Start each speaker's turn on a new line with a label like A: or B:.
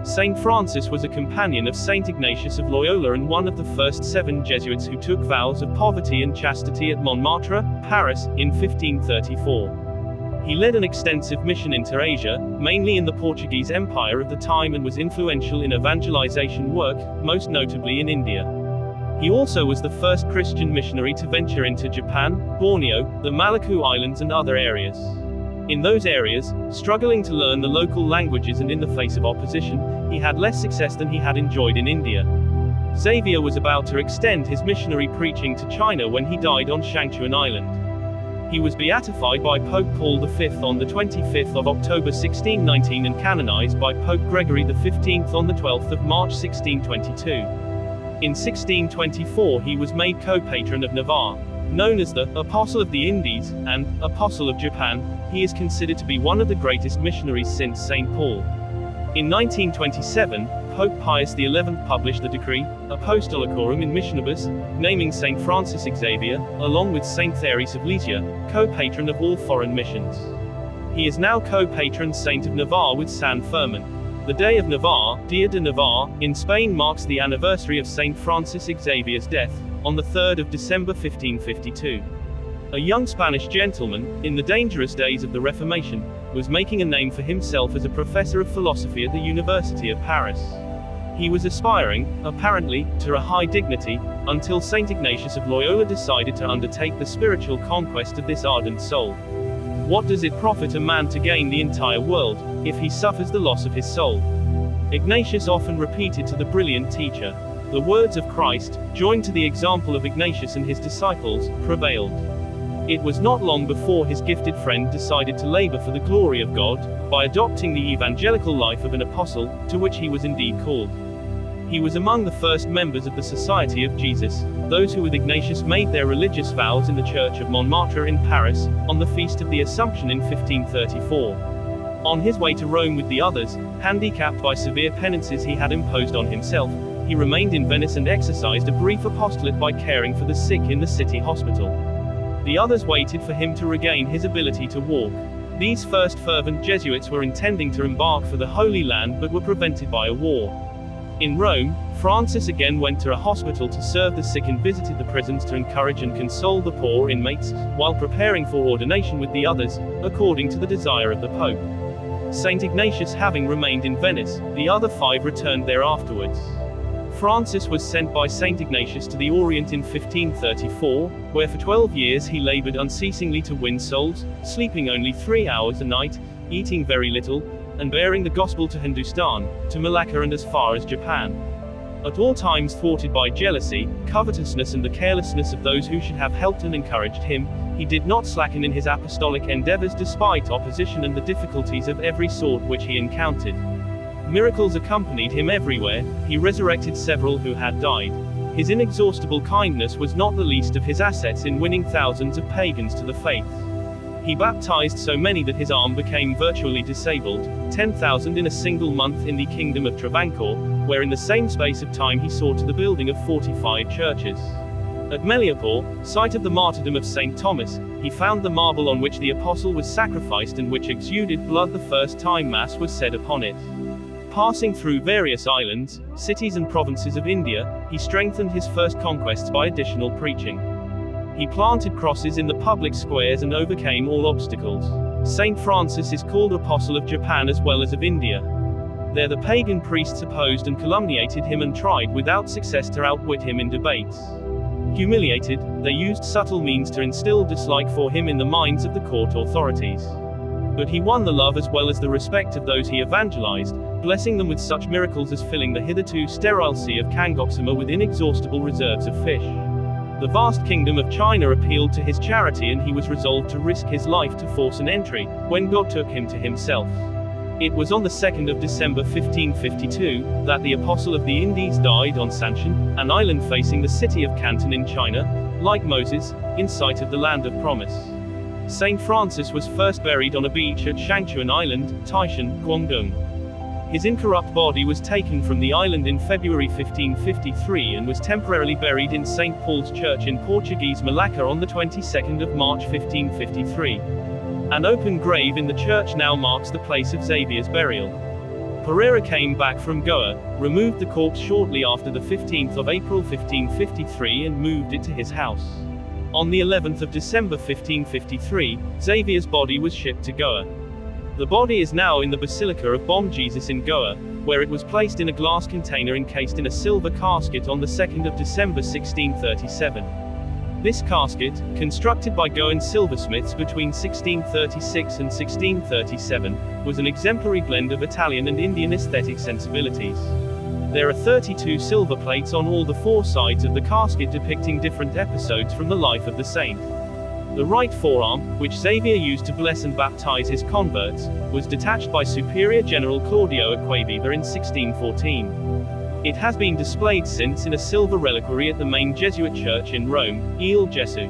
A: Saint Francis was a companion of Saint Ignatius of Loyola and one of the first 7 Jesuits who took vows of poverty and chastity at Montmartre, Paris, in 1534. He led an extensive mission into Asia, mainly in the Portuguese Empire of the time, and was influential in evangelization work, most notably in India. He also was the first Christian missionary to venture into Japan, Borneo, the Maluku Islands and other areas. In those areas, struggling to learn the local languages and in the face of opposition, he had less success than he had enjoyed in India. Xavier was about to extend his missionary preaching to China when he died on Shangchuan Island. He was beatified by Pope Paul V on the 25th of October 1619 and canonized by Pope Gregory XV on the 12th of March 1622. In 1624 he was made co-patron of Navarre. Known as the Apostle of the Indies and Apostle of Japan, he is considered to be one of the greatest missionaries since St. Paul. In 1927, Pope Pius XI published the decree, Apostolicorum in Missionibus, naming St. Francis Xavier, along with St. Therese of Lisieux, co-patron of all foreign missions. He is now co-patron saint of Navarre with San Fermin. The Day of Navarre, Dia de Navarre, in Spain marks the anniversary of St. Francis Xavier's death, on the 3rd of December 1552. A young Spanish gentleman, in the dangerous days of the Reformation, was making a name for himself as a professor of philosophy at the University of Paris. He was aspiring, apparently, to a high dignity, until Saint Ignatius of Loyola decided to undertake the spiritual conquest of this ardent soul. What does it profit a man to gain the entire world, if he suffers the loss of his soul? Ignatius often repeated to the brilliant teacher. The words of Christ, joined to the example of Ignatius and his disciples, prevailed. It was not long before his gifted friend decided to labor for the glory of God, by adopting the evangelical life of an apostle, to which he was indeed called. He was among the first members of the Society of Jesus, those who with Ignatius made their religious vows in the church of Montmartre in Paris, on the Feast of the Assumption in 1534. On his way to Rome with the others, handicapped by severe penances he had imposed on himself, he remained in Venice and exercised a brief apostolate by caring for the sick in the city hospital. The others waited for him to regain his ability to walk. These first fervent Jesuits were intending to embark for the Holy Land but were prevented by a war. In Rome, Francis again went to a hospital to serve the sick and visited the prisons to encourage and console the poor inmates, while preparing for ordination with the others, according to the desire of the Pope. Saint Ignatius having remained in Venice, the other 5 returned there afterwards. Francis was sent by Saint Ignatius to the Orient in 1534, where for 12 years he labored unceasingly to win souls, sleeping only 3 hours a night, eating very little, and bearing the gospel to Hindustan, to Malacca and as far as Japan. At all times thwarted by jealousy, covetousness and the carelessness of those who should have helped and encouraged him, he did not slacken in his apostolic endeavors despite opposition and the difficulties of every sort which he encountered. Miracles accompanied him everywhere. He resurrected several who had died. His inexhaustible kindness was not the least of his assets in winning thousands of pagans to the faith. He baptized so many that his arm became virtually disabled, 10,000 in a single month in the kingdom of Travancore, where in the same space of time he saw to the building of 45 churches. At Meliapore, site of the martyrdom of St. Thomas, he found the marble on which the apostle was sacrificed and which exuded blood the first time Mass was said upon it. Passing through various islands, cities and provinces of India, he strengthened his first conquests by additional preaching. He planted crosses in the public squares and overcame all obstacles. Saint Francis is called Apostle of Japan as well as of India. There the pagan priests opposed and calumniated him and tried without success to outwit him in debates. Humiliated, they used subtle means to instill dislike for him in the minds of the court authorities. But he won the love as well as the respect of those he evangelized, blessing them with such miracles as filling the hitherto sterile sea of Kangoksuma with inexhaustible reserves of fish. The vast kingdom of China appealed to his charity and he was resolved to risk his life to force an entry, when God took him to himself. It was on the 2nd of December 1552, that the Apostle of the Indies died on Sanshan, an island facing the city of Canton in China, like Moses, in sight of the land of promise. Saint Francis was first buried on a beach at Shangchuan Island, Taishan, Guangdong. His incorrupt body was taken from the island in February 1553 and was temporarily buried in St. Paul's Church in Portuguese Malacca on the 22nd of March 1553. An open grave in the church now marks the place of Xavier's burial. Pereira came back from Goa, removed the corpse shortly after the 15th of April 1553 and moved it to his house. On the 11th of December 1553, Xavier's body was shipped to Goa. The body is now in the Basilica of Bom Jesus in Goa, where it was placed in a glass container encased in a silver casket on the 2nd of December 1637. This casket, constructed by Goan silversmiths between 1636 and 1637, was an exemplary blend of Italian and Indian aesthetic sensibilities. There are 32 silver plates on all the four sides of the casket depicting different episodes from the life of the saint. The right forearm, which Xavier used to bless and baptize his converts, was detached by Superior General Claudio Acquaviva in 1614. It has been displayed since in a silver reliquary at the main Jesuit church in Rome, Il Gesù.